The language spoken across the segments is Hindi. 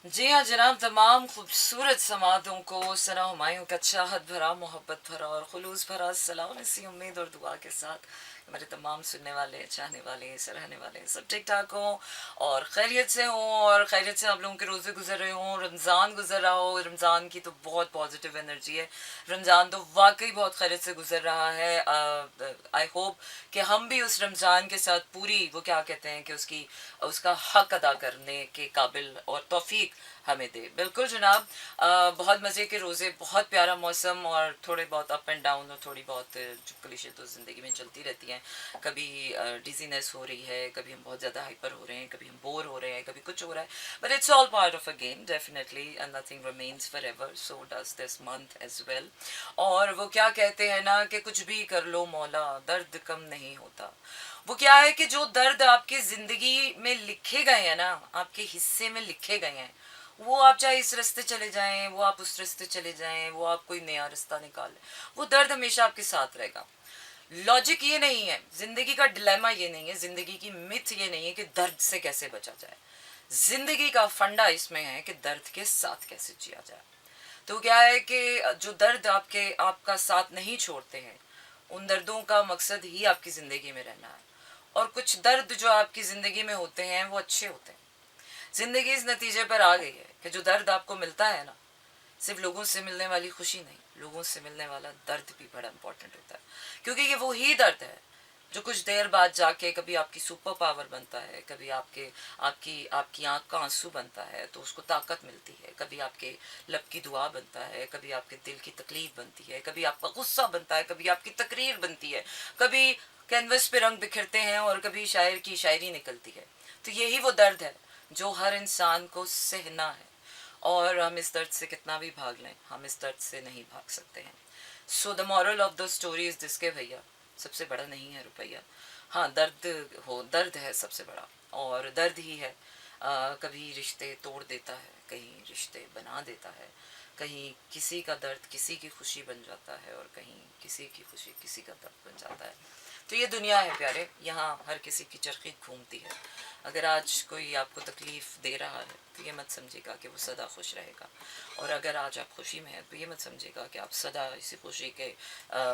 जी हाँ जनाब, तमाम खूबसूरत समातों को सना हुमायूं का चाहत भरा, मोहब्बत भरा और खुलूस भरा सलाम, इसी उम्मीद और दुआ के साथ मेरे तमाम सुनने वाले, चाहने वाले, सराहने वाले सब ठीक ठाक हों और खैरियत से हों और खैरियत से आप लोगों के रोज़े गुजर रहे हों, रमज़ान गुजर रहा हो। रमज़ान की तो बहुत पॉजिटिव एनर्जी है, रमज़ान तो वाकई बहुत खैरियत से गुजर रहा है। आई होप कि हम भी उस रमज़ान के साथ पूरी, वो क्या कहते हैं कि उसकी उसका हक अदा करने के काबिल और तौफीक हमें दे। बिल्कुल जनाब, बहुत मज़े के रोज़े, बहुत प्यारा मौसम और थोड़े बहुत अप एंड डाउन और थोड़ी बहुत चुपकलिशें तो ज़िंदगी में चलती रहती हैं। कभी डिजीनेस हो रही है, कभी हम बहुत ज़्यादा हाइपर हो रहे हैं, कभी हम बोर हो रहे हैं, कभी कुछ हो रहा है, but it's all part of a game definitely, and nothing remains forever, so does this month as well. और वो क्या कहते हैं ना कि कुछ भी कर लो मौला, दर्द कम नहीं होता। वो क्या है कि जो दर्द आपकी ज़िंदगी में लिखे गए हैं ना, आपके हिस्से में लिखे गए हैं, वो आप चाहे इस रास्ते चले जाएं, वो आप उस रास्ते चले जाएं, वो आप कोई नया रास्ता निकालें, वो दर्द हमेशा आपके साथ रहेगा। लॉजिक ये नहीं है, जिंदगी का डिलेमा ये नहीं है, जिंदगी की मिथ ये नहीं है कि दर्द से कैसे बचा जाए। जिंदगी का फंडा इसमें है कि दर्द के साथ कैसे जिया जाए। तो क्या है कि जो दर्द आपका साथ नहीं छोड़ते हैं, उन दर्दों का मकसद ही आपकी ज़िंदगी में रहना है। और कुछ दर्द जो आपकी ज़िंदगी में होते हैं वो अच्छे होते हैं। ज़िंदगी इस नतीजे पर आ गई है कि जो दर्द आपको मिलता है ना, सिर्फ लोगों से मिलने वाली खुशी नहीं, लोगों से मिलने वाला दर्द भी बड़ा इंपॉर्टेंट होता है। क्योंकि ये वो ही दर्द है जो कुछ देर बाद जाके कभी आपकी सुपर पावर बनता है, कभी आपकी आपकी आंख का आंसू बनता है तो उसको ताकत मिलती है, कभी आपके लब की दुआ बनता है, कभी आपके दिल की तकलीफ बनती है, कभी आपका गुस्सा बनता है, कभी आपकी तकरीर बनती है, कभी कैनवस पे रंग बिखरते हैं और कभी शायर की शायरी निकलती है। तो यही वो दर्द है जो हर इंसान को सहना है। और हम इस दर्द से कितना भी भाग लें, हम इस दर्द से नहीं भाग सकते हैं। So the moral of the story is this, के भैया सबसे बड़ा नहीं है रुपया। हाँ, दर्द है सबसे बड़ा, और दर्द ही है कभी रिश्ते तोड़ देता है, कहीं रिश्ते बना देता है, कहीं किसी का दर्द किसी की खुशी बन जाता है और कहीं किसी की खुशी किसी का दर्द बन जाता है। तो ये दुनिया है प्यारे, यहाँ हर किसी की चरखी घूमती है। अगर आज कोई आपको तकलीफ़ दे रहा है तो ये मत समझिएगा कि वो सदा खुश रहेगा, और अगर आज आप खुशी में हैं तो ये मत समझिएगा कि आप सदा इसी खुशी के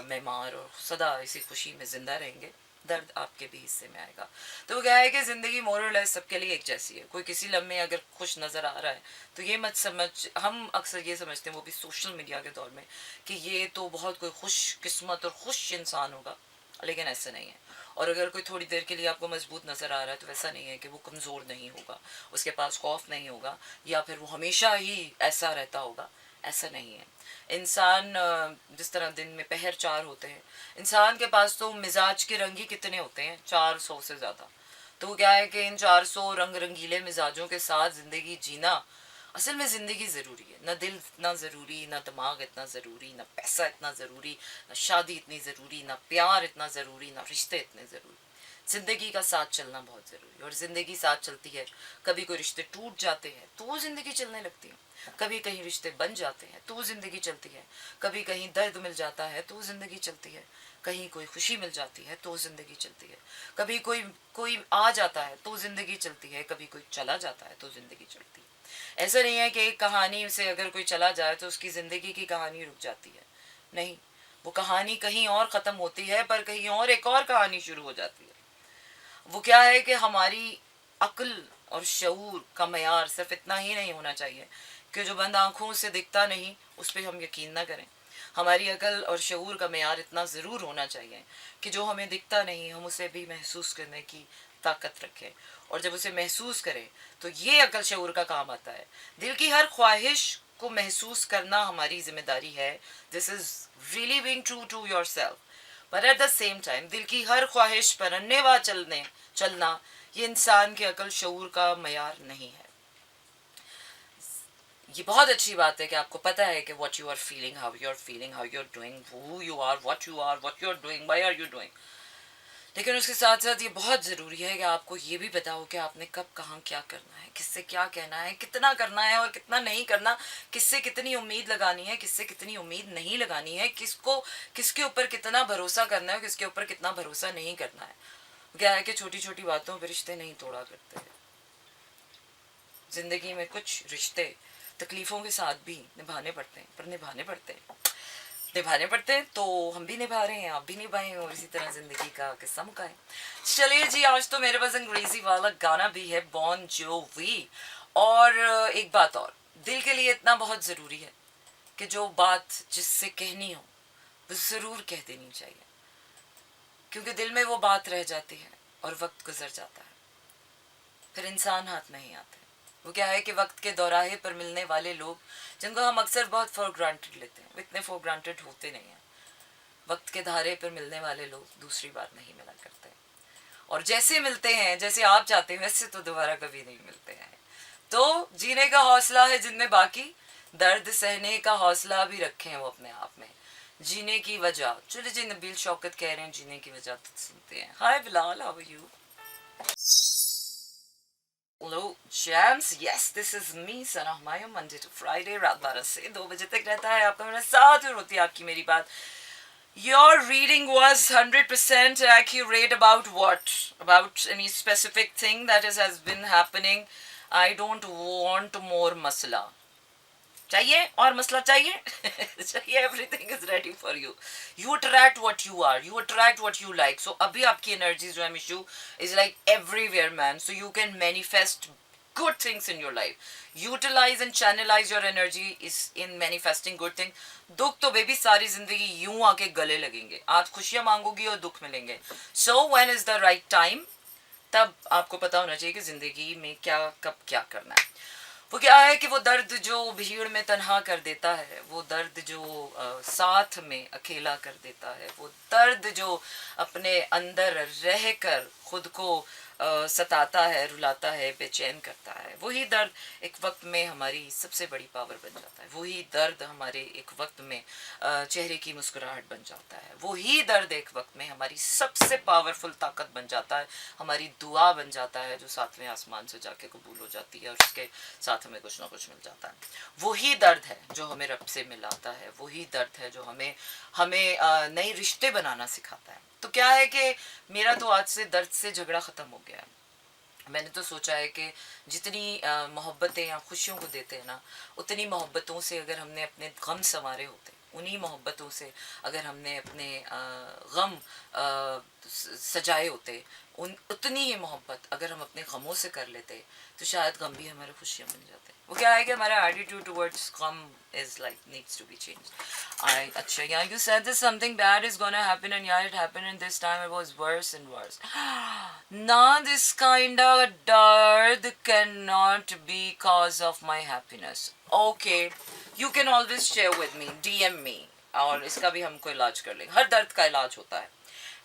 मेहमान और सदा इसी खुशी में ज़िंदा रहेंगे। दर्द आपके भी हिस्से में आएगा। तो वो क्या है कि ज़िंदगी मोरल है सबके लिए एक जैसी है। कोई किसी लम्हे अगर खुश नज़र आ रहा है तो ये मत समझ, हम अक्सर ये समझते हैं वो भी सोशल मीडिया के दौर में, कि ये तो बहुत कोई खुश किस्मत और खुश इंसान होगा, लेकिन ऐसा नहीं है। और अगर कोई थोड़ी देर के लिए आपको मजबूत नज़र आ रहा है तो वैसा नहीं है कि वो कमज़ोर नहीं होगा, उसके पास खौफ नहीं होगा, या फिर वो हमेशा ही ऐसा रहता होगा। ऐसा नहीं है। इंसान जिस तरह दिन में पहर 4 होते हैं, इंसान के पास तो मिजाज के रंग ही कितने होते हैं, 400 से ज़्यादा। तो क्या है कि इन 400 रंग रंगीले मिजाजों के साथ ज़िंदगी जीना, असल में ज़िंदगी ज़रूरी है। ना दिल इतना ज़रूरी, ना दिमाग इतना ज़रूरी, ना पैसा इतना ज़रूरी, ना शादी इतनी ज़रूरी, ना प्यार इतना ज़रूरी, ना रिश्ते इतने ज़रूरी। ज़िंदगी का साथ चलना बहुत ज़रूरी है, और ज़िंदगी साथ चलती है। कभी कोई रिश्ते टूट जाते हैं तो ज़िंदगी चलने लगती है, कभी कहीं रिश्ते बन जाते हैं तो ज़िंदगी चलती है, कभी कहीं दर्द मिल जाता है तो ज़िंदगी चलती है, कहीं कोई खुशी मिल जाती है तो ज़िंदगी चलती है, कभी कोई कोई आ जाता है तो ज़िंदगी चलती है, कभी कोई चला जाता है तो ज़िंदगी चलती है। ऐसा नहीं है कि एक कहानी से अगर कोई चला जाए तो उसकी ज़िंदगी की कहानी रुक जाती है। नहीं, वो कहानी कहीं और ख़त्म होती है पर कहीं और एक और कहानी शुरू हो जाती है। वो क्या है कि हमारी अक्ल और शऊर का मयार सिर्फ इतना ही नहीं होना चाहिए कि जो बंद आँखों से दिखता नहीं उस पर हम यकीन ना करें। हमारी अकल और शऊर का मयार इतना ज़रूर होना चाहिए कि जो हमें दिखता नहीं हम उसे भी महसूस करने की ताकत रखें, और जब उसे महसूस करें तो ये अकल शऊर का काम आता है। दिल की हर ख्वाहिश को महसूस करना हमारी जिम्मेदारी है। This is really being true to yourself. पर एट द सेम टाइम दिल की हर ख्वाहिश पर अन्नेवा चलना ये इंसान के अकल शऊर का मयार नहीं है। ये बहुत अच्छी बात है कि आपको पता है कि what you are feeling, how you are doing, who you are, what you are doing, why are you doing. लेकिन उसके साथ साथ ये बहुत ज़रूरी है कि आपको ये भी पता हो कि आपने कब कहाँ क्या करना है, किससे क्या कहना है, कितना करना है और कितना नहीं करना, किससे कितनी उम्मीद लगानी है, किससे कितनी उम्मीद नहीं लगानी है, किसको किसके ऊपर कितना भरोसा करना है, किसके ऊपर कितना भरोसा नहीं करना है। क्या है कि छोटी छोटी बातों पर रिश्ते नहीं तोड़ा करते हैं। ज़िंदगी में कुछ रिश्ते तकलीफ़ों के साथ भी निभाने पड़ते हैं, पर निभाने पड़ते हैं, निभाने पड़ते हैं। तो हम भी निभा रहे हैं, आप भी निभाएं, और इसी तरह ज़िंदगी का किस्सा मुकाएं। चलिए जी, आज तो मेरे पास अंग्रेज़ी वाला गाना भी है, बॉन जोवी। और एक बात और, दिल के लिए इतना बहुत ज़रूरी है कि जो बात जिससे कहनी हो वो ज़रूर कह देनी चाहिए, क्योंकि दिल में वो बात रह जाती है और वक्त गुजर जाता है, फिर इंसान हाथ नहीं आते। वो क्या है कि वक्त के दौराहे पर मिलने वाले लोग, जिनको हम अक्सर बहुत फॉर ग्रांटेड लेते हैं, वो इतने फॉर ग्रांटेड होते नहीं हैं। वक्त के धारे पर मिलने वाले लोग दूसरी बार नहीं मिला करते, और जैसे मिलते हैं, जैसे आप चाहते हैं, वैसे तो दोबारा कभी नहीं मिलते हैं। तो जीने का हौसला है जिनमें बाकी, दर्द सहने का हौसला भी रखे हैं वो अपने आप में। जीने की वजह, चलिए जी, नबील शौकत कह रहे हैं जीने की वजह, तो सुनते हैं। Hi Bilal, how are you? Hello Jams, yes this is me Sana Humayun, Monday to Friday रात 12 से 2 बजे तक रहता है आपका मेरे साथ, और होती है आपकी मेरी बात। Your reading was 100% accurate about what? About any specific thing that has been happening? I don't want more masala. चाहिए और मसला चाहिए चाहिए, everything is ready for you. You attract what you are, you attract what you like. So अभी आपकी एनर्जी जो है Mishu is like everywhere man, so you can manifest good things in your life. Utilize and channelize your energy is in manifesting good thing. दुख तो बेबी सारी जिंदगी यूं आके गले लगेंगे, आज खुशियां मांगोगी और दुख मिलेंगे। So when is the right time? तब आपको पता होना चाहिए कि जिंदगी में क्या कब क्या करना है। वो क्या है कि वो दर्द जो भीड़ में तन्हा कर देता है, वो दर्द जो साथ में अकेला कर देता है, वो दर्द जो अपने अंदर रहकर खुद को सताता है, रुलाता है, बेचैन करता है, वही दर्द एक वक्त में हमारी सबसे बड़ी पावर बन जाता है। वही दर्द हमारे एक वक्त में चेहरे की मुस्कुराहट बन जाता है। वही दर्द एक वक्त में हमारी सबसे पावरफुल ताकत बन जाता है, हमारी दुआ बन जाता है, जो सातवें आसमान से जाके कबूल हो जाती है और उसके साथ हमें कुछ ना कुछ मिल जाता है। वही दर्द है जो हमें रब से मिलाता है, वही दर्द है जो हमें हमें नए रिश्ते बनाना सिखाता है। तो क्या है कि मेरा तो आज से दर्द से झगड़ा ख़त्म हो गया है। मैंने तो सोचा है कि जितनी मोहब्बतें या खुशियों को देते हैं ना, उतनी मोहब्बतों से अगर हमने अपने गम संवारे होते, उन्हीं मोहब्बतों से अगर हमने अपने गम सजाए होते, उतनी ही मोहब्बत अगर हम अपने गमों से कर लेते, तो शायद गम भी हमारे खुशियाँ बन जाते। वो क्या है कि हमारा एटीट्यूड टुवर्ड्स गम is like needs to be changed. अच्छा, yeah, you said that something bad is gonna happen, and yeah, it happened, and this time it was worse and worse. Now this kind of dard cannot be cause of my happiness. Okay, you can always share with me, DM me, और इसका भी हम कोई इलाज कर लेंगे। हर दर्द का इलाज होता है।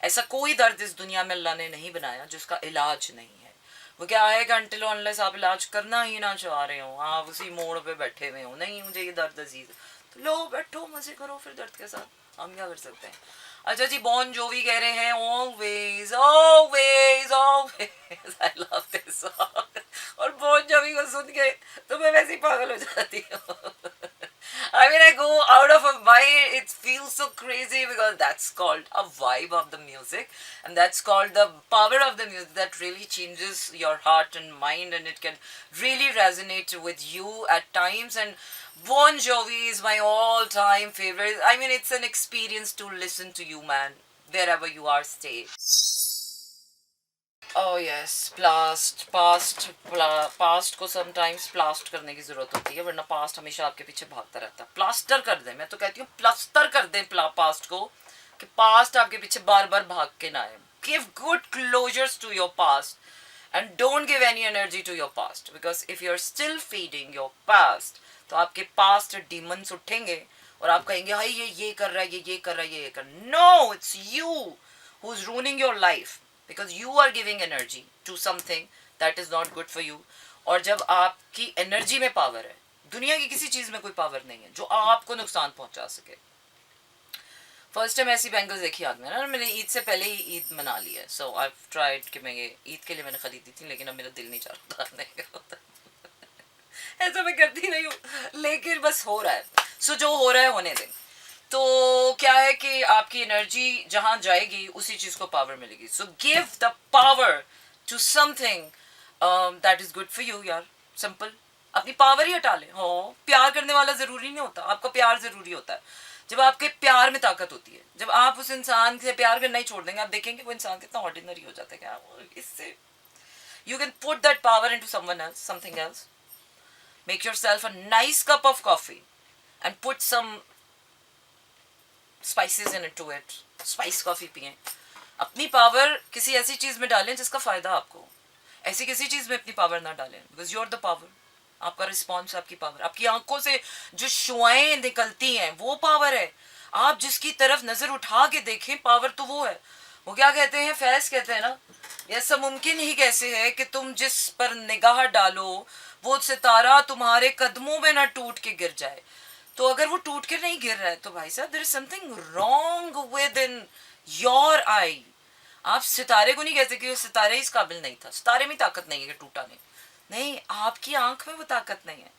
ऐसा कोई दर्द इस दुनिया में अल्लाह ने नहीं बनाया जिसका इलाज नहीं है। वो क्या है कि अनटिल अनलेस आप इलाज करना ही ना चाह रहे हो, आप उसी मोड़ पे बैठे हुए हो, नहीं मुझे ये दर्द अजीज है, तो लो बैठो मजे करो फिर दर्द के साथ, हम क्या कर सकते हैं। अच्छा जी, बॉन जोवी कह रहे हैं always always always, I love this song. और बॉन जोवी को सुन के तो मैं वैसे ही पागल हो जाती हूँ। I mean, I go out of my, it feels so crazy because that's called a vibe of the music, and that's called the power of the music that really changes your heart and mind, and it can really resonate with you at times. And Bon Jovi is my all-time favorite. I mean, it's an experience to listen to you, man, wherever you are, stay. Oh yes, past को समटाइम्स प्लास्ट करने की जरूरत होती है, वरना पास्ट हमेशा आपके पीछे भागता रहता है। प्लास्टर कर दें, मैं तो कहती हूँ प्लास्टर कर दें पास्ट को, कि पास्ट आपके पीछे बार बार भाग के ना आए। Give good closures to your past and don't give any energy to your past, because if you are still feeding your past, तो आपके पास्ट डीमंस उठेंगे और आप कहेंगे हाय ये कर रहा है, ये कर रहा है, ये कर। No, it's you who is running your life, because you are giving energy to something that is not good for you. और जब आपकी एनर्जी में पावर है, दुनिया की किसी चीज में कोई पावर नहीं है जो आपको नुकसान पहुंचा सके। फर्स्ट टाइम ऐसी बैंगल्स देखी आदमी ना, मैंने ईद से पहले ही ईद मना ली है। सो आई ट्राइड कि मैं ये ईद के लिए मैंने खरीदी थी, लेकिन अब मेरा दिल नहीं चाह रहा था ऐसा मैं करती नहीं हूँ, लेकिन बस हो रहा है। सो जो हो रहा है होने दें। तो क्या है कि आपकी एनर्जी जहां जाएगी उसी चीज को पावर मिलेगी। So give the power to something that is good for you यार। सिंपल, अपनी पावर ही हटा ले। हो, प्यार करने वाला जरूरी नहीं होता, आपका प्यार जरूरी होता है। जब आपके प्यार में ताकत होती है, जब आप उस इंसान से प्यार करना ही छोड़ देंगे, आप देखेंगे वो इंसान कितना ऑर्डिनरी हो जाता है। क्या इससे you can put that power into someone else, something else. Make yourself a nice cup of coffee and put some spices into it. Spice coffee पिएं। अपनी पावर किसी ऐसी चीज में डालें जिसका फायदा आपको हो। ऐसी किसी चीज में अपनी पावर ना डालें, because you are the power. आपका रिस्पॉन्स, आपकी पावर, आपकी आंखों से जो शुआएं निकलती हैं वो पावर है। आप जिसकी तरफ नजर उठा के देखें, पावर तो वो है। वो क्या कहते हैं, फैज कहते हैं ना, ऐसा मुमकिन ही कैसे है कि तुम जिस पर निगाह डालो वो सितारा तुम्हारे कदमों में ना टूट के गिर जाए। तो अगर वो टूट के नहीं गिर रहा है तो भाई साहब there is something wrong within your eye. आप सितारे को नहीं कहते कि सितारे इस काबिल नहीं था, सितारे में ताकत नहीं है कि टूटा नहीं। नहीं, आपकी आंख में वो ताकत नहीं है,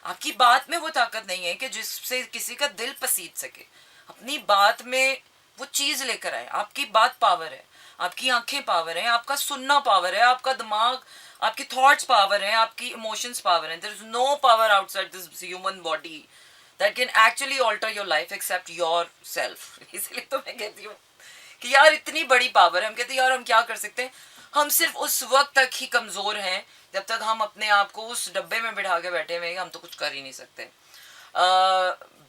आपकी बात में वो ताकत नहीं है कि जिससे किसी का दिल पसीज सके। अपनी बात में वो चीज लेकर आए। आपकी बात पावर है, आपकी आंखें पावर है, आपका सुनना पावर है, आपका दिमाग, आपके थॉट्स पावर है, आपकी इमोशंस पावर है। There is no power outside this human body that can actually alter your life except yourself. इसलिए तो मैं कहती हूँ कि यार इतनी बड़ी पावर है। हम कहते हैं यार हम क्या कर सकते हैं, हम सिर्फ उस वक्त तक ही कमजोर हैं जब तक हम अपने आप को उस डब्बे में बिठा के बैठे हुए हैं, हम तो कुछ कर ही नहीं सकते।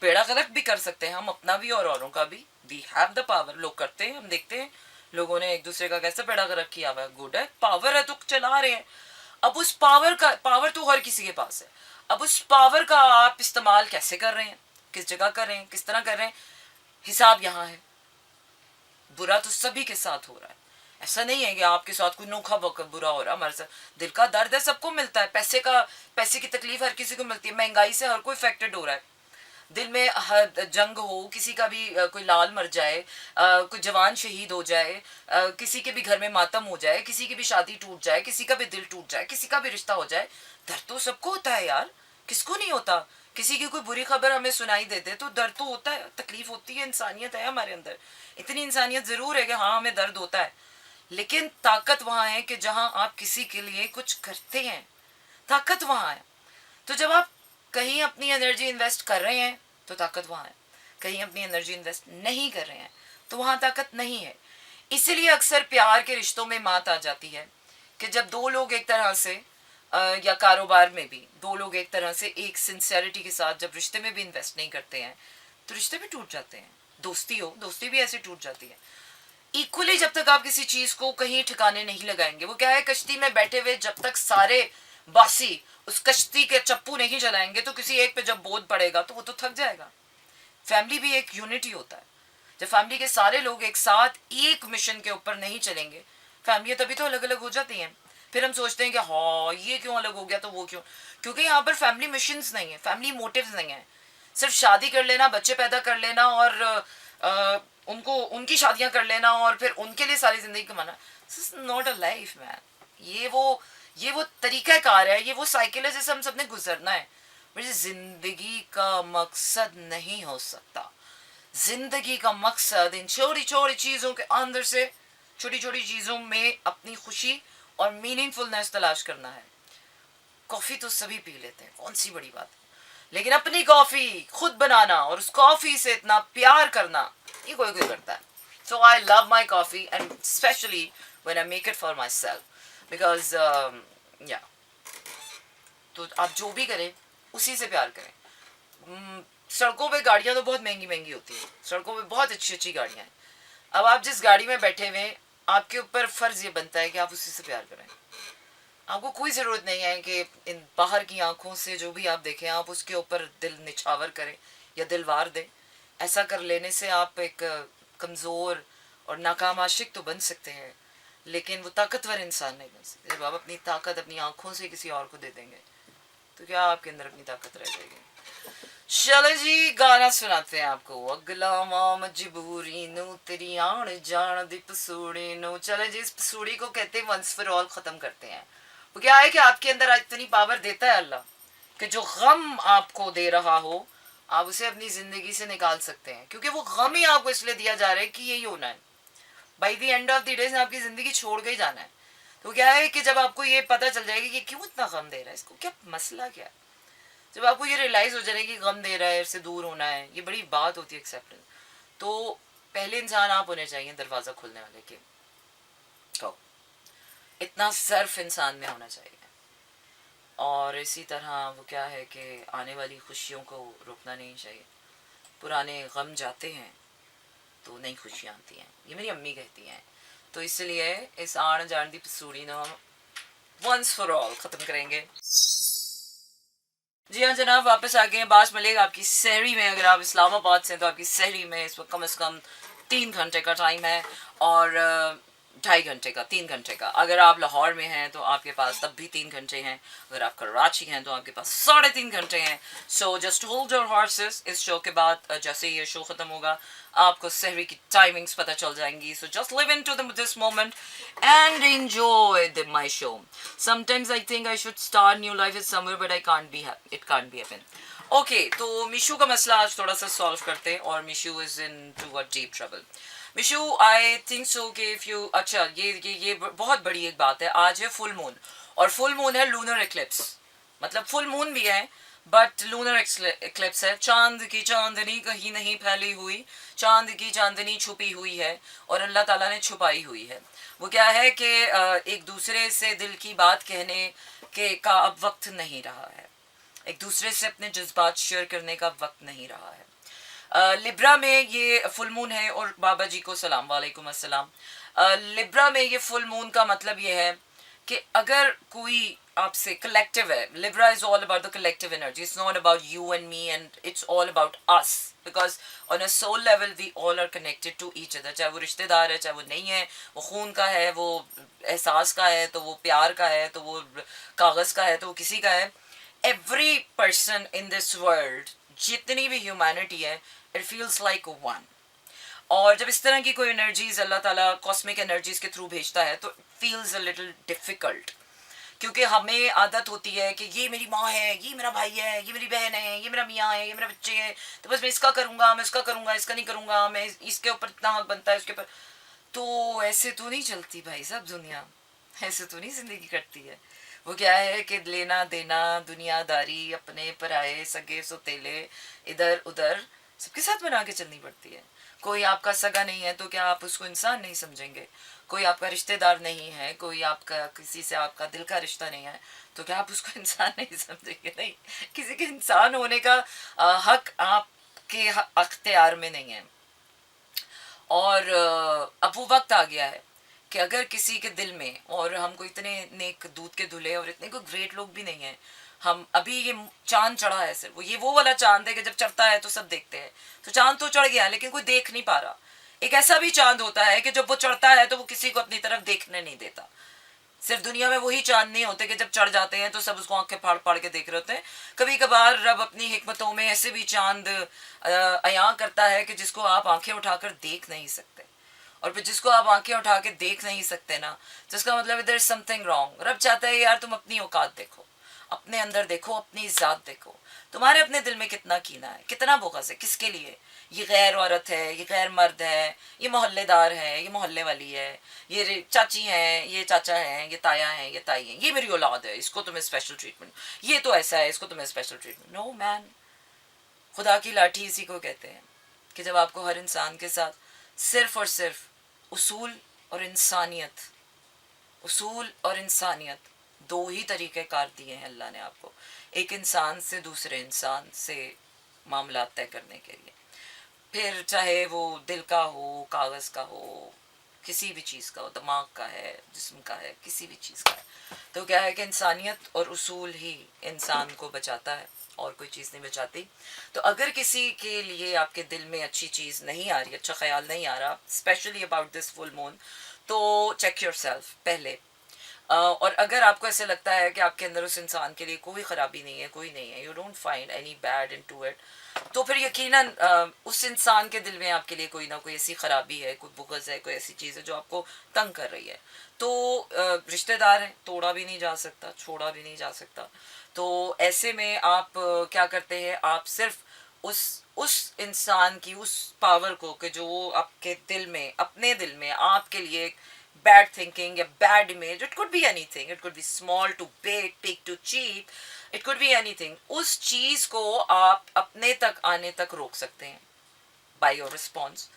बेड़ा गर्क भी कर सकते हैं हम, अपना भी और औरों का भी। We have the power. लोग करते हैं, हम देखते हैं लोगों ने एक दूसरे का कैसे बेड़ा गर्क किया हुआ है। गुड है, पावर है तो चला रहे हैं। अब उस पावर तो हर किसी के पास है। अब उस पावर का आप इस्तेमाल कैसे कर रहे हैं, किस जगह कर रहे हैं, किस तरह कर रहे हैं, हिसाब यहाँ है। बुरा तो सभी के साथ हो रहा है। ऐसा नहीं है कि आपके साथ कोई नोखा बुरा हो रहा है। हमारे साथ दिल का दर्द है, सबको मिलता है। पैसे की तकलीफ हर किसी को मिलती है। महंगाई से हर कोई इफेक्टेड हो रहा है। दिल में जंग हो, किसी का भी कोई लाल मर जाए, कोई जवान शहीद हो जाए, किसी के भी घर में मातम हो जाए, किसी की भी शादी टूट जाए, किसी का भी दिल टूट जाए, किसी का भी रिश्ता हो जाए, दर्द तो सबको होता है यार, किसको नहीं होता। किसी की कोई बुरी खबर हमें सुनाई देते तो दर्द तो होता है, तकलीफ होती है, इंसानियत है हमारे अंदर। इतनी इंसानियत जरूर है कि हाँ हमें दर्द होता है, लेकिन ताकत वहां है कि जहां आप किसी के लिए कुछ करते हैं, ताकत वहां है। तो जब आप कहीं अपनी एनर्जी इन्वेस्ट कर रहे हैं तो ताकत वहां है, कहीं अपनी एनर्जी इन्वेस्ट नहीं कर रहे हैं तो वहां ताकत नहीं है। इसीलिए अक्सर प्यार के रिश्तों में मात आ जाती है कि जब दो लोग एक तरह से या कारोबार में भी दो लोग एक तरह से एक सिंसियरिटी के साथ जब रिश्ते में भी इन्वेस्ट नहीं करते हैं तो रिश्ते भी टूट जाते हैं। दोस्ती हो, दोस्ती भी ऐसे टूट जाती है। इक्वली जब तक आप किसी चीज को कहीं ठिकाने नहीं लगाएंगे, वो क्या है, कश्ती में बैठे हुए जब तक सारे बासी उस कश्ती के चप्पू नहीं चलाएंगे तो किसी एक पे जब बोझ पड़ेगा तो वो तो थक जाएगा। फैमिली भी एक यूनिटी होता है। जब फैमिली के सारे लोग एक साथ एक मिशन के ऊपर नहीं चलेंगे, फैमिलियां तभी तो अलग अलग हो जाती हैं। फिर हम सोचते हैं कि हाँ ये क्यों अलग हो गया तो वो क्यों, क्योंकि यहाँ पर फैमिली मिशंस नहीं है, फैमिली मोटिव्स नहीं है। सिर्फ शादी कर लेना, बच्चे पैदा कर लेना और उनको उनकी शादियां कर लेना और फिर उनके लिए सारी जिंदगी कमाना, this is not a life man. ये वो तरीका कार है, ये वो साइकिल है जिससे हम सबने गुजरना है। मुझे जिंदगी का मकसद नहीं हो सकता। जिंदगी का मकसद इन छोटी छोटी चीजों के अंदर से, छोटी छोटी चीजों में अपनी खुशी और मीनिंगफुलनेस तलाश करना है। कॉफी तो सभी पी लेते हैं, कौन सी बड़ी बात है, लेकिन अपनी कॉफी खुद बनाना और उस कॉफी से इतना प्यार करना, ये कोई कोई करता है। So I love my coffee and specially when I make it for myself because yeah, तो आप जो भी करें उसी से प्यार करें। सड़कों पे गाड़ियां तो बहुत महंगी महंगी होती हैं, सड़कों पे बहुत अच्छी अच्छी गाड़ियां हैं। अब आप जिस गाड़ी में बैठे हुए हैं, आपके ऊपर फर्ज ये बनता है कि आप उसी से प्यार करें। आपको कोई ज़रूरत नहीं है कि इन बाहर की आंखों से जो भी आप देखें आप उसके ऊपर दिल निछावर करें या दिल वार दें। ऐसा कर लेने से आप एक कमज़ोर और नाकाम आशिक तो बन सकते हैं, लेकिन वो ताकतवर इंसान नहीं बन सकते। जब आप अपनी ताकत अपनी आंखों से किसी और को दे देंगे तो क्या आपके अंदर अपनी ताकत रह जाएगी। चलो जी, गाना सुनाते हैं आपको। अगला मां मजबूरी नो तेरी आन जान दी पसूड़ी नो। चलो जी, इस पसूड़ी को कहते हैं वंस फॉर ऑल खत्म करते हैं। वो क्या है कि आपके अंदर इतनी पावर देता है अल्लाह कि जो गम आपको दे रहा हो आप उसे अपनी जिंदगी से निकाल सकते हैं, क्योंकि वो गम ही आपको इसलिए दिया जा रहा है कि यही होना है। By the end of the day आपकी जिंदगी छोड़ के ही जाना है। तो क्या है कि जब आपको ये पता चल जाएगा कि क्यों इतना गम दे रहा है, इसको क्या मसला क्या है, जब आपको ये रियलाइज हो जाएगा कि गम दे रहा है, इससे दूर होना है, ये बड़ी बात होती है एक्सेप्टेंस। तो पहले इंसान आप होने चाहिए दरवाज़ा खोलने वाले के, तो इतना सर्फ इंसान में होना चाहिए। और इसी तरह वो क्या है कि आने वाली खुशियों को रोकना नहीं चाहिए। पुराने गम जाते हैं तो नई खुशियाँ आती हैं, ये मेरी अम्मी कहती हैं। तो इसलिए इस आण जान दी पसूड़ी ना हम वंस फॉर ऑल ख़त्म करेंगे। जी हाँ जनाब, वापस आ गए हैं बास मलिक आपकी सहरी में। अगर आप इस्लामाबाद से हैं तो आपकी सहरी में इस वक्त कम से कम 3 घंटे का टाइम है, और 2.5 घंटे का, 3 घंटे का। अगर आप लाहौर में हैं तो आपके पास तब भी 3 घंटे हैं। अगर आप कराची हैं तो आपके पास 3.5 घंटे हैं। So just hold your horses. इस शो के बाद जैसे ये शो ख़त्म होगा आपको सहरी की टाइमिंग्स पता चल जाएंगी। So just live in to this moment and enjoy my show. Sometimes I think I should start new life is somewhere but I can't be, it can't be happen. Okay, तो मिशू का मसला आज थोड़ा सा सॉल्व करते हैं, और Mishu is in to a deep trouble. Mishu I think so कि इफ यू, अच्छा ये बहुत बड़ी एक बात है। आज है फुल मून, और फुल मून है लूनर एक्लिप्स, मतलब फुल मून भी है बट लूनर एक्लिप्स है। चांद की चांदनी कहीं नहीं फैली हुई, चांद की चांदनी छुपी हुई है और अल्लाह ताला ने छुपाई हुई है। वो क्या है कि एक दूसरे से दिल की बात कहने के का अब वक्त नहीं रहा है, एक दूसरे से अपने जज्बात शेयर करने का वक्त नहीं रहा है। लिब्रा में ये फुल मून है, और बाबा जी को सलाम वालेकुम अस्सलाम। लिब्रा में ये फुल मून का मतलब ये है कि अगर कोई आपसे कलेक्टिव है, Libra is all about the collective energy, it's not about you and me, and it's all about us, because on a soul level we all are connected to each other. चाहे वो रिश्तेदार है, चाहे वो नहीं है, वो खून का है, वो एहसास का है, तो वो प्यार का है, तो वो कागज़ का है, तो वो किसी का है। Every person in this world, जितनी भी ह्यूमैनिटी है, इट फील्स लाइक वन। और जब इस तरह की कोई एनर्जीज अल्लाह ताला कॉस्मिक एनर्जीज के थ्रू भेजता है तो फील्स अ लिटिल डिफिकल्ट, क्योंकि हमें आदत होती है कि ये मेरी माँ है, ये मेरा भाई है, ये मेरी बहन है, ये मेरा मियाँ है, ये मेरा बच्चे है, तो बस मैं इसका करूँगा, मैं इसका करूँगा, इसका नहीं करूँगा, मैं इसके ऊपर इतना हक बनता है, उसके ऊपर। तो ऐसे तो नहीं चलती भाई साहब दुनिया, ऐसे तो नहीं ज़िंदगी कटती है। वो क्या है कि लेना देना, दुनियादारी, अपने पराए, सगे सौतेले, इधर उधर सबके साथ बना के चलनी पड़ती है। कोई आपका सगा नहीं है तो क्या आप उसको इंसान नहीं समझेंगे? कोई आपका रिश्तेदार नहीं है, कोई आपका किसी से आपका दिल का रिश्ता नहीं है, तो क्या आप उसको इंसान नहीं समझेंगे? नहीं, किसी के इंसान होने का हक आपके अख्तियार में नहीं है। और अब वो वक्त आ गया है कि अगर किसी के दिल में, और हमको इतने नेक दूध के धुले और इतने कोई ग्रेट लोग भी नहीं हैं, हम अभी ये चांद चढ़ा है सिर्फ, ये वो वाला चांद है कि जब चढ़ता है तो सब देखते हैं। तो चांद तो चढ़ गया है लेकिन कोई देख नहीं पा रहा। एक ऐसा भी चांद होता है कि जब वो चढ़ता है तो वो किसी को अपनी तरफ देखने नहीं देता। सिर्फ दुनिया में वही चांद नहीं होते कि जब चढ़ जाते हैं तो सब उसको आंखें फाड़ फाड़ के देख रहे होते हैं। कभी कभार रब अपनी हिकमतों में ऐसे भी चांद अया करता है कि जिसको आप आंखें उठाकर देख नहीं सकते। और फिर जिसको आप आंखें उठा के देख नहीं सकते ना, जिसका मतलब देयर इज समथिंग रॉन्ग। रब चाहता है यार तुम अपनी औकात देखो, अपने अंदर देखो, अपनी ज़ात देखो, तुम्हारे अपने दिल में कितना कीना है, कितना बोगस है, किसके लिए। ये गैर औरत है, ये गैर मर्द है, ये मोहल्लेदार है, ये मोहल्ले वाली है, ये चाची हैं, ये चाचा हैं, ये ताया हैं, ये ताई हैं, ये मेरी औलाद है, इसको तुम्हें स्पेशल ट्रीटमेंट, ये तो ऐसा है, इसको तुम्हें स्पेशल ट्रीटमेंट। नो मैन, खुदा की लाठी इसी को कहते हैं कि जब आपको हर इंसान के साथ सिर्फ और सिर्फ उसूल और इंसानियत, उसूल और इंसानियत दो ही तरीके कार दिए हैं अल्लाह ने आपको, एक इंसान से दूसरे इंसान से मामला तय करने के लिए। फिर चाहे वो दिल का हो, कागज़ का हो, किसी भी चीज़ का हो, दिमाग का है, जिस्म का है, किसी भी चीज़ का है। तो क्या है कि इंसानियत और उसूल ही इंसान को बचाता है, और कोई चीज़ नहीं बचाती। तो अगर किसी के लिए आपके दिल में अच्छी चीज़ नहीं आ रही, अच्छा ख्याल नहीं आ रहा, specially about this full moon, तो चेक योर सेल्फ पहले। और अगर आपको ऐसे लगता है कि आपके अंदर उस इंसान के लिए कोई ख़राबी नहीं है, कोई नहीं है, you don't find any bad in to it, तो फिर यकीनन उस इंसान के दिल में आपके लिए कोई ना कोई ऐसी ख़राबी है, कोई बुग़्ज़ है, कोई ऐसी चीज़ है जो आपको तंग कर रही है। तो रिश्तेदार है, तोड़ा भी नहीं जा सकता, छोड़ा भी नहीं जा सकता। तो ऐसे में आप क्या करते हैं, आप सिर्फ उस इंसान की उस पावर को कि जो आपके दिल में, अपने दिल में आपके लिए bad thinking, a bad image. It could be anything. It could be small to big to cheap. It could be anything. उस चीज को आप अपने तक आने तक रोक सकते हैं by your response.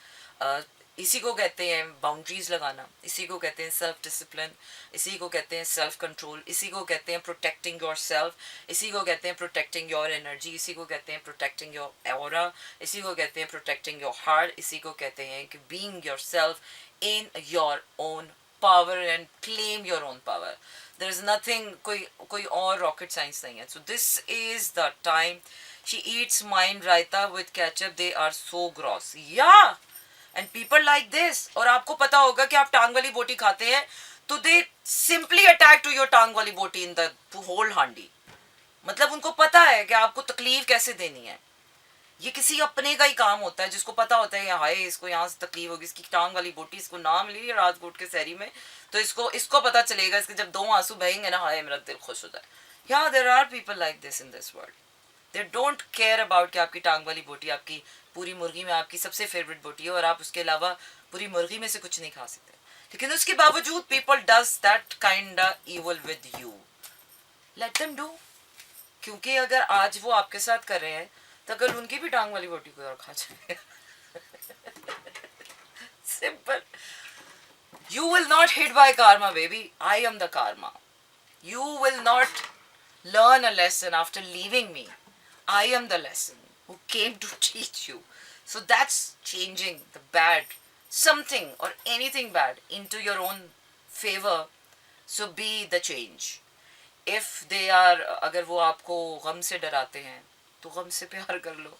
इसी को कहते हैं बाउंड्रीज लगाना, इसी को कहते हैं सेल्फ डिसिप्लिन, इसी को कहते हैं सेल्फ कंट्रोल, इसी को कहते हैं प्रोटेक्टिंग योर सेल्फ, इसी को कहते हैं प्रोटेक्टिंग योर एनर्जी, इसी को कहते हैं प्रोटेक्टिंग योर ऑरा, इसी को कहते हैं प्रोटेक्टिंग योर हार्ट, इसी को कहते हैं कि being yourself in your own power and claim your own power. There is nothing, कोई और रॉकेट साइंस नहीं है. So this is the time. She eats mine raita with ketchup. They are so gross. Yeah, and people like this. और आपको पता होगा कि आप टांग वाली बोटी खाते हैं तो they simply attack to your टांग वाली बोटी in the whole handi. मतलब उनको पता है कि आपको तकलीफ कैसे देनी है. ये किसी अपने का ही काम होता है जिसको पता होता है हाय इसको यहाँ से तकलीफ होगी, इसकी टांग वाली बोटी इसको ना मिली राजकोट के शहरी में तो इसको पता चलेगा. इसके जब 2 आंसू बहेंगे ना, हाय मेरा दिल खुश हो जाए. Yeah, there are people like this in this world. They don't care about कि आपकी टांग वाली बोटी आपकी पूरी मुर्गी में आपकी सबसे फेवरेट बोटी है और आप उसके अलावा पूरी मुर्गी में से कुछ नहीं खा सकते. लेकिन उसके बावजूद people does that kind of evil with you. Let them do. क्योंकि अगर आज वो आपके साथ कर रहे हैं तो कल उनकी भी टांग वाली बोटी को और खा जाएगा. Simple. You will not hit by karma, baby. I am the karma. You will not learn a lesson after leaving me. I am the lesson who came to teach you. So that's changing the bad, something or anything bad into your own favor. So be the change. If they are, अगर वो आपको गम से डराते हैं तो गम से प्यार कर लो.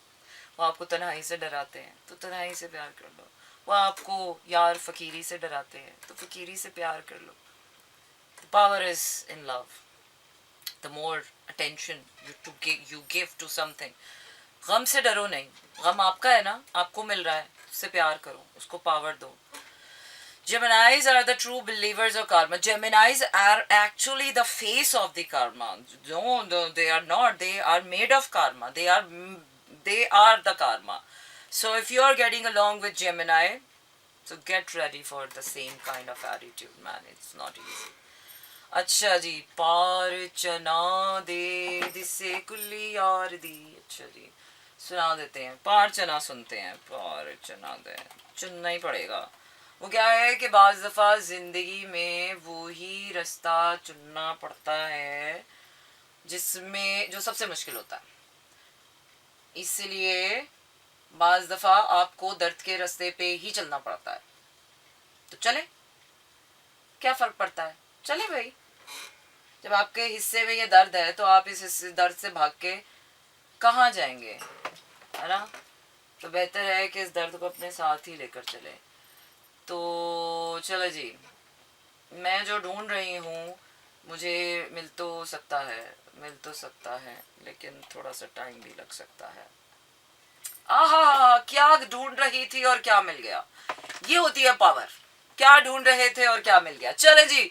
वो आपको तन्हाई से डराते हैं तो तन्हाई से प्यार कर लो. वो आपको यार फकीरी से डराते हैं तो फकीरी से प्यार कर लो. The power is in love. The more attention you give to something. गम से डरो नहीं. गम आपका है ना, आपको मिल रहा है, उससे प्यार करो, उसको पावर दो. Geminis are the true believers of karma. Geminis are actually the face of the karma. No, they are not. They are made of karma. They are the karma. So if you are getting along with Gemini, so get ready for the same kind of attitude, man. It's not easy. अच्छा जी, पार चना दे दिसे कुल्ली यार दी. अच्छा जी, सुना देते हैं. पार चना सुनते हैं. पार चना दे, चुनना ही पड़ेगा. वो क्या है कि बाज़ दफ़ा ज़िंदगी में वो ही रास्ता चुनना पड़ता है जिसमें जो सबसे मुश्किल होता है. इसलिए बाज़ दफ़ा आपको दर्द के रास्ते पे ही चलना पड़ता है. तो चले, क्या फ़र्क पड़ता है, चले भाई. जब आपके हिस्से में ये दर्द है तो आप इस दर्द से भाग के कहाँ जाएंगे, है ना. तो बेहतर है कि इस दर्द को अपने साथ ही लेकर चले. तो चलो जी, मैं जो ढूंढ रही हूँ मुझे मिल तो सकता है लेकिन थोड़ा सा टाइम भी लग सकता है. आहा, क्या ढूंढ रही थी और क्या मिल गया. ये होती है पावर. क्या ढूंढ रहे थे और क्या मिल गया. चले जी,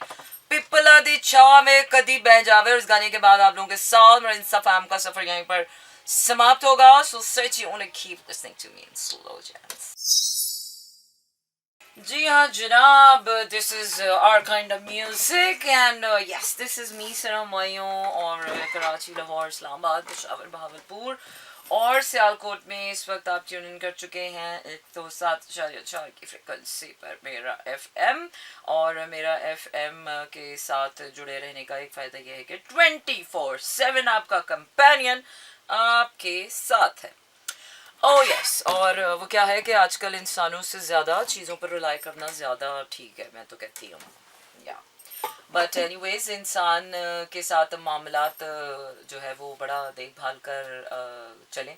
पिपला दी छाव में कदी बह जावे. इस गाने के बाद आप लोगों के साथ मेरा इंसाफाम का सफर यहीं पर समाप्त होगा. So stay tuned and keep listening to me in slow jams. जी हाँ जनाब, this is our kind of music and yes, this is me सना मयो और कराची, लाहौर, इस्लामाबाद, पेशावर, बहावलपुर और सियालकोट में इस वक्त आप ट्यून इन कर चुके हैं 107.4 की फ्रिक्वेंसी पर मेरा FM. और मेरा FM के साथ जुड़े रहने का एक फ़ायदा यह है कि 24/7 आपका कंपेनियन आपके साथ है. Oh yes. और वो क्या है कि आजकल इंसानों से ज़्यादा चीज़ों पर रिलाई करना ज़्यादा ठीक है, मैं तो कहती हूँ. या बट एनीवेज, इंसान के साथ मामलात जो है वो बड़ा देखभाल कर चलें,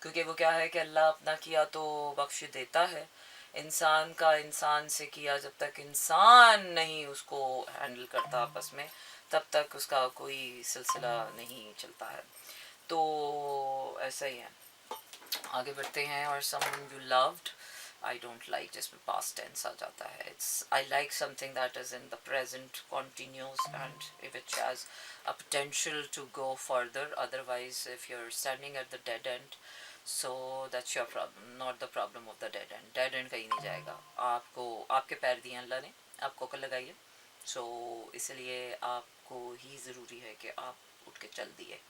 क्योंकि वो क्या है कि अल्लाह अपना किया तो बख्श देता है. इंसान का इंसान से किया जब तक इंसान नहीं उसको हैंडल करता आपस में, तब तक उसका कोई सिलसिला नहीं चलता है. तो ऐसा ही है. आगे बढ़ते हैं. और someone you loved, I don't like जिसमें past tense आ जाता है. I like something that is in the present, continuous and which has a potential to go further. Otherwise, if you're standing at the dead end, so that's your problem, not the problem of the dead end. Dead end कहीं नहीं जाएगा. आपको आपके पैर दिए अल्लाह ने, आप कोकर लगाइए। सो इसलिए आपको ही ज़रूरी है कि आप उठ के चल दिए।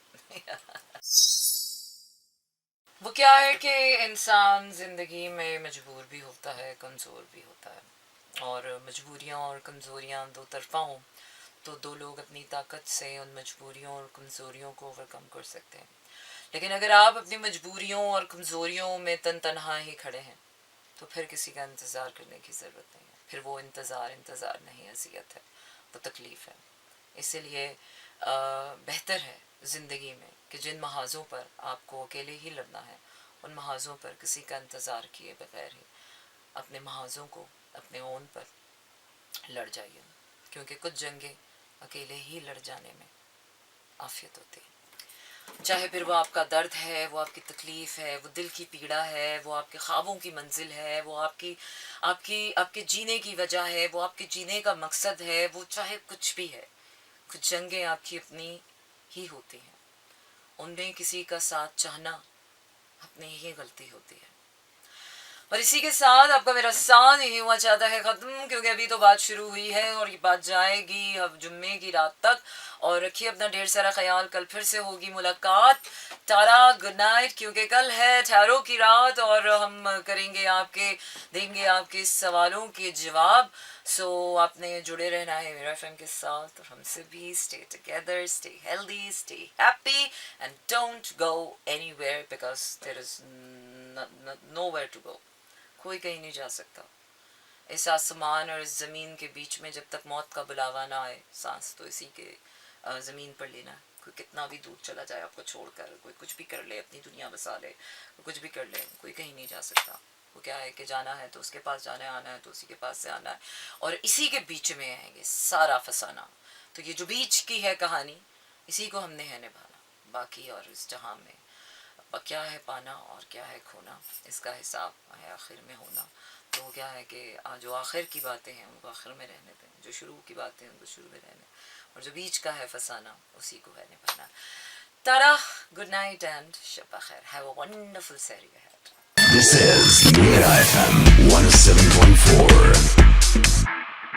वो क्या है कि इंसान ज़िंदगी में मजबूर भी होता है, कमज़ोर भी होता है, और मजबूरियाँ और कमज़ोरियाँ दो तरफ़ा हों तो दो लोग अपनी ताकत से उन मजबूरियों और कमज़ोरियों को ओवरकम कर सकते हैं। लेकिन अगर आप अपनी मजबूरियों और कमज़ोरियों में तन्हा ही खड़े हैं तो फिर किसी का इंतज़ार करने की ज़रूरत नहीं है। फिर वो इंतज़ार नहीं, अज़ियत है, वो तकलीफ़ है। इसीलिए बेहतर है ज़िंदगी में कि जिन महाज़ों पर आपको अकेले ही लड़ना है उन महाज़ों पर किसी का इंतज़ार किए बगैर ही अपने महाज़ों को अपने ओन पर लड़ जाइए, क्योंकि कुछ जंगें अकेले ही लड़ जाने में आफियत होती है। चाहे फिर वो आपका दर्द है, वो आपकी तकलीफ़ है, वो दिल की पीड़ा है, वो आपके ख्वाबों की मंजिल है, वो आपकी आपकी आपके जीने की वजह है, वो आपके जीने का मकसद है, वो चाहे कुछ भी है। कुछ जंगें आपकी अपनी ही होती हैं, उनमें किसी का साथ चाहना अपनी ही गलती होती है। और इसी के साथ आपका मेरा साथ नहीं हुआ चाहता है ख़त्म, क्योंकि अभी तो बात शुरू हुई है और ये बात जाएगी अब जुम्मे की रात तक। और रखिए अपना ढेर सारा ख्याल, कल फिर से होगी मुलाकात। तारा गुड नाइट, क्योंकि कल है ठहरों की रात और हम करेंगे देंगे आपके सवालों के जवाब। सो आपने जुड़े रहना है मेरा एफएम के साथ और हमसे भी। Stay together, stay healthy, stay happy and don't go anywhere because there is nowhere to go. कोई कहीं नहीं जा सकता। इस आसमान और इस ज़मीन के बीच में जब तक मौत का बुलावा ना आए, सांस तो इसी के ज़मीन पर लेना है। कोई कितना भी दूर चला जाए आपको छोड़कर, कोई कुछ भी कर ले, अपनी दुनिया बसा ले, कोई कुछ भी कर ले, कोई कहीं नहीं जा सकता। वो क्या है कि जाना है तो उसके पास जाना है, आना है तो उसी के पास से आना है, और इसी के बीच में है ये सारा फसाना। तो ये जो बीच की है कहानी, इसी को हमने है निभाना। बाकी और इस जहाँ में क्या है पाना और क्या है खोना, इसका हिसाब है आखिर में होना। तो क्या है कि जो आखिर की बातें हैं उनको आखिर में रहने दें, जो शुरू की बातें हैं उनको शुरू में रहने, और जो बीच का है फसाना उसी को है निभाना। तारा गुड नाइट एंड शब खैर। Have a wonderful Saturday ahead. This is Mira FM 107.4.